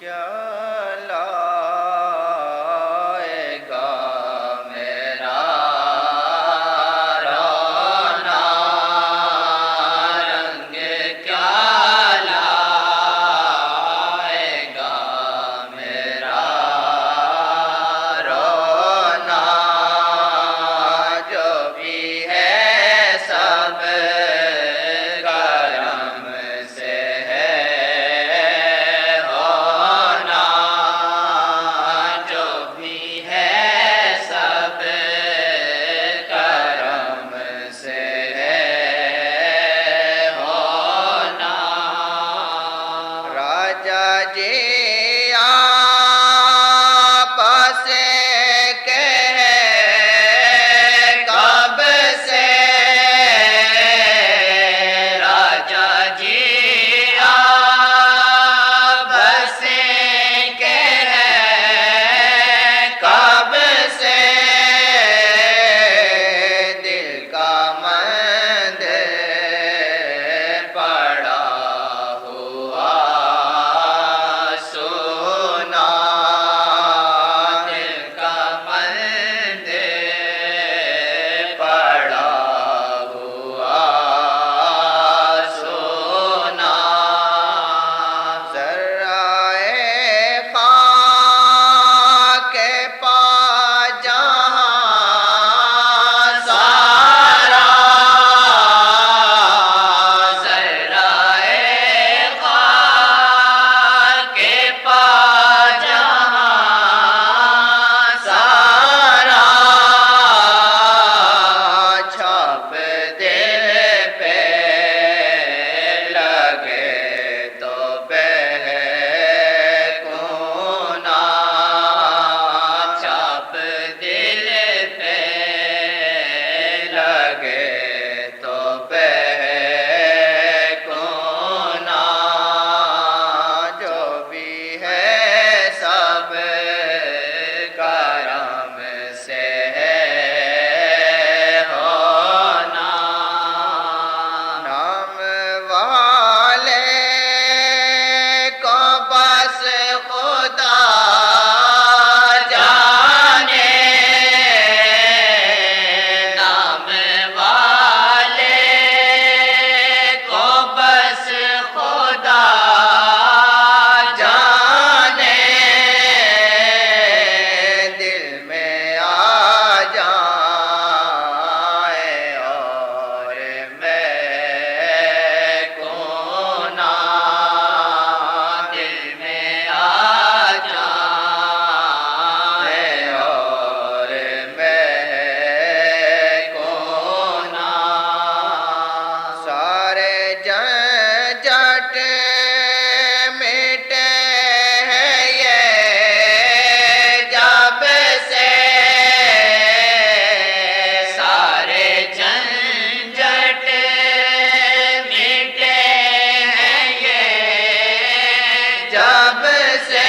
क्या लाएगा मेरा रोना, रंग क्या लाएगा मेरा रोना, जो भी है सब करम से है होना, जो भी है सब करम से है होना। राजा जी आपस कह कब से, राजा जी आपस कह कब से, दिल का मंदिर पड़ा हुआ सोना, दिल का मंदिर पड़ा हुआ सोना। ज़र्राए खाक पा जहाँ सारा, ज़र्राए खाक पा जहाँ सारा, छाप दिल पे लगे तो बहकूना, छाप दिल पे लगे तो बहकूना, जो भी है सब करम से है होना। नाम वाले को बस खुदा जाने, नाम वाले को बस खुदा जाने, दिल में आ जाए और मैं कोना, दिल में आ जाए और मैं कोना। सारे झंझट मिटे हैं ये जब से, सारे झंझट मिटे हैं ये जब से,